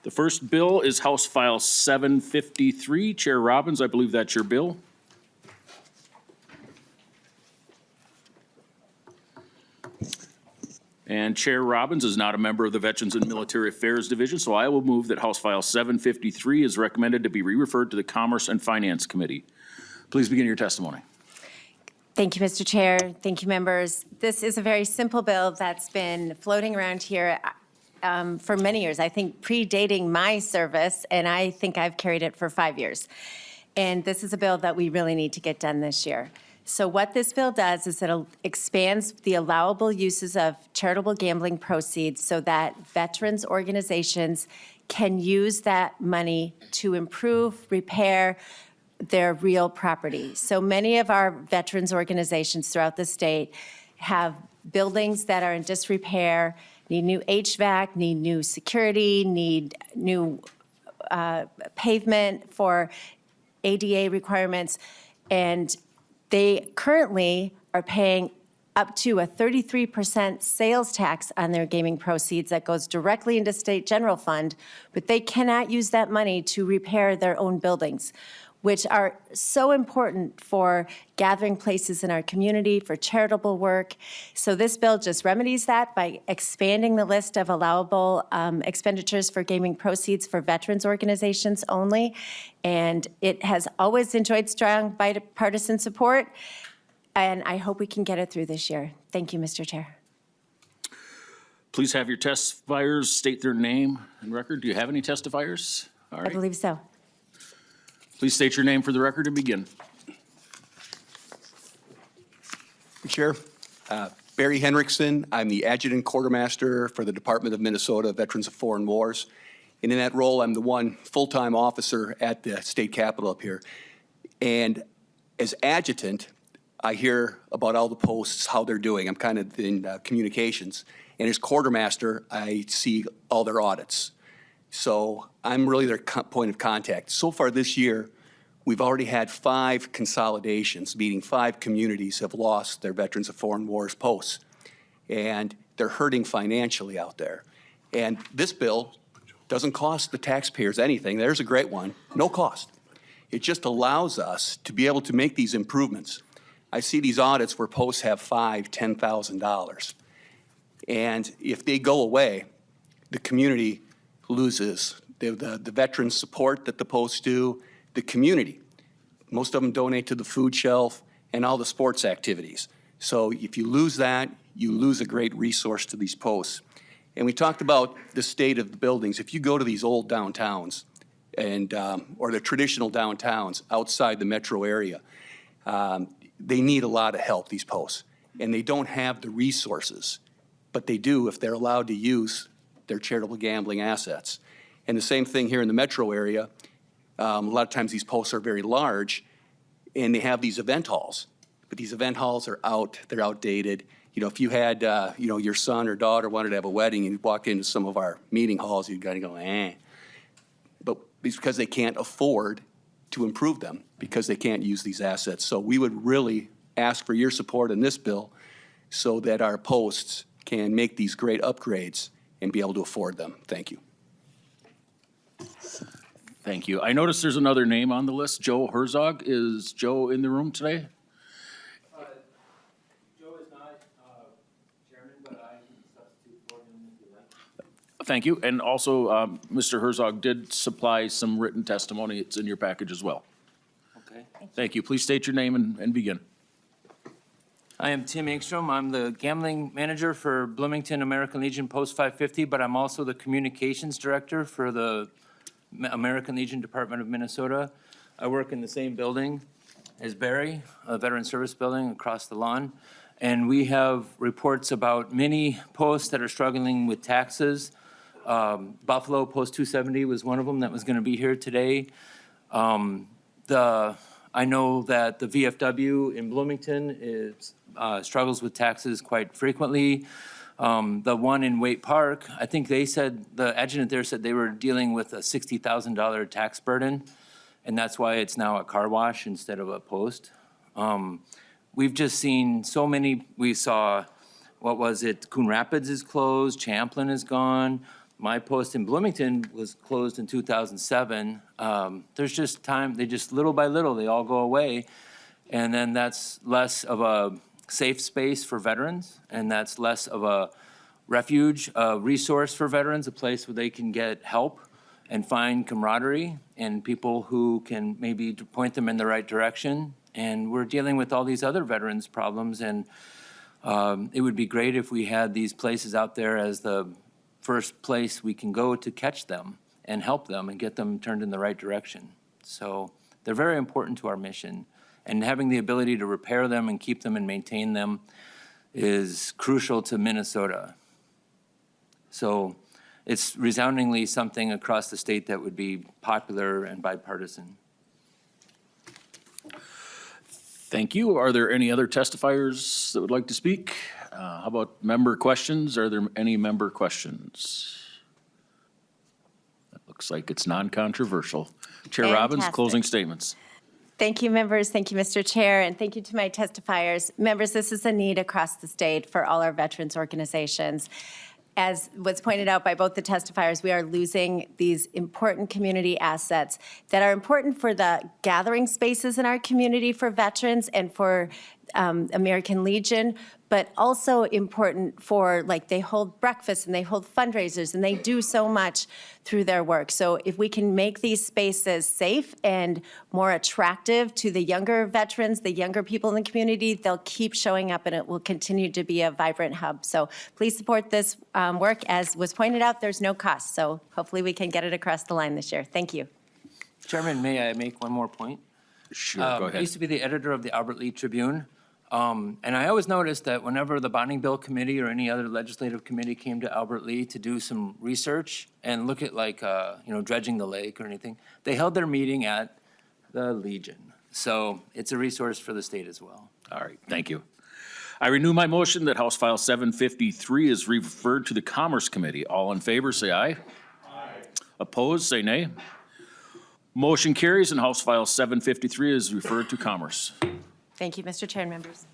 The first bill is House File 753. Chair Robbins, I believe that's your bill. And Chair Robbins is not a member of the Veterans and Military Affairs Division, so I will move that House File 753 is recommended to be re-referred to the Commerce and Finance Committee. Please begin your testimony. Thank you, Mr. Chair. Thank you, members. This is a very simple bill that's been floating around here for many years, I think predating my service, and I think I've carried it for 5 years. And this is a bill that we really need to get done this year. So what this bill does is it expands the allowable uses of charitable gambling proceeds so that veterans organizations can use that money to improve, repair their real property. So many of our veterans organizations throughout the state have buildings that are in disrepair, need new HVAC, need new security, need new pavement for ADA requirements, and they currently are paying up to a 33% sales tax on their gaming proceeds that goes directly into state general fund, but they cannot use that money to repair their own buildings, which are so important for gathering places in our community, for charitable work. So this bill just remedies that by expanding the list of allowable expenditures for gaming proceeds for veterans organizations only. And it has always enjoyed strong bipartisan support, and I hope we can get it through this year. Thank you, Mr. Chair. Please have your testifiers state their name and record. Do you have any testifiers? All I right. believe so. Please state your name for the record and begin. Chair, Barry Henriksen. I'm the Adjutant Quartermaster for the Department of Minnesota Veterans of Foreign Wars. And in that role, I'm the one full-time officer at the state capitol up here. And as adjutant, I hear about all the posts, how they're doing. I'm kind of in communications. And as quartermaster, I see all their audits. So I'm really their point of contact. So far this year, we've already had 5 consolidations, meaning 5 communities have lost their Veterans of Foreign Wars posts. And they're hurting financially out there. And this bill doesn't cost the taxpayers anything. There's a great one, no cost. It just allows us to be able to make these improvements. I see these audits where posts have $5,000, $10,000. And if they go away, the community loses the veteran support that the posts do, the community. Most of them donate to the food shelf and all the sports activities. So if you lose that, you lose a great resource to these posts. And we talked about the state of the buildings. If you go to these old downtowns and or the traditional downtowns outside the metro area, they need a lot of help, these posts. And they don't have the resources, but they do if they're allowed to use their charitable gambling assets. And the same thing here in the metro area. A lot of times these posts are very large, and they have these event halls. But these event halls are they're outdated. You know, if you had, your son or daughter wanted to have a wedding and you walk into some of our meeting halls, you'd kind of go, eh. But it's because they can't afford to improve them because they can't use these assets. So we would really ask for your support in this bill so that our posts can make these great upgrades and be able to afford them. Thank you. Thank you. I notice there's another name on the list, Joe Herzog. Is Joe in the room today? Joe is not chairman, but I can substitute for him if you like. Thank you. And also, Mr. Herzog did supply some written testimony. It's in your package as well. Okay. Thank you. Please state your name and begin. I am Tim Engstrom. I'm the gambling manager for Bloomington American Legion Post 550, but I'm also the communications director for the American Legion Department of Minnesota. I work in the same building as Barry, a veteran service building across the lawn. And we have reports about many posts that are struggling with taxes. Buffalo Post 270 was one of them that was going to be here today. I know that the VFW in Bloomington struggles with taxes quite frequently. The one in Waite Park, I think they said, the adjutant there said they were dealing with a $60,000 tax burden, and that's why it's now a car wash instead of a post. We've just seen so many. We saw, what was it, Coon Rapids is closed, Champlin is gone, my post in Bloomington was closed in 2007. There's just time, they just little by little, they all go away. And then that's less of a safe space for veterans, and that's less of a refuge, a resource for veterans, a place where they can get help and find camaraderie and people who can maybe point them in the right direction. And we're dealing with all these other veterans' problems, and it would be great if we had these places out there as the first place we can go to catch them and help them and get them turned in the right direction. So they're very important to our mission. And having the ability to repair them and keep them and maintain them is crucial to Minnesota. So it's resoundingly something across the state that would be popular and bipartisan. Thank you. Are there any other testifiers that would like to speak? How about member questions? Are there any member questions? That looks like it's non-controversial. Chair Robbins, Fantastic. closing statements. Thank you, members. Thank you, Mr. Chair, and thank you to my testifiers. Members, this is a need across the state for all our veterans organizations. As was pointed out by both the testifiers, we are losing these important community assets that are important for the gathering spaces in our community for veterans and for American Legion, but also important for, like, they hold breakfast and they hold fundraisers and they do so much through their work. So if we can make these spaces safe and more attractive to the younger veterans, the younger people in the community, they'll keep showing up and it will continue to be a vibrant hub. So please support this work. As was pointed out, there's no cost. So hopefully we can get it across the line this year. Thank you. Chairman, may I make one more point? Sure, go I ahead. used to be the editor of the Albert Lee Tribune, and I always noticed that whenever the Bonding Bill Committee or any other legislative committee came to Albert Lee to do some research and look at, like, dredging the lake or anything, they held their meeting at the Legion. So it's a resource for the state as well. All right, thank you. I renew my motion that House File 753 is referred to the Commerce Committee. All in favor, say aye. Aye. Opposed, say nay. Motion carries and House File 753 is referred to Commerce. Thank you, Mr. Chair and members.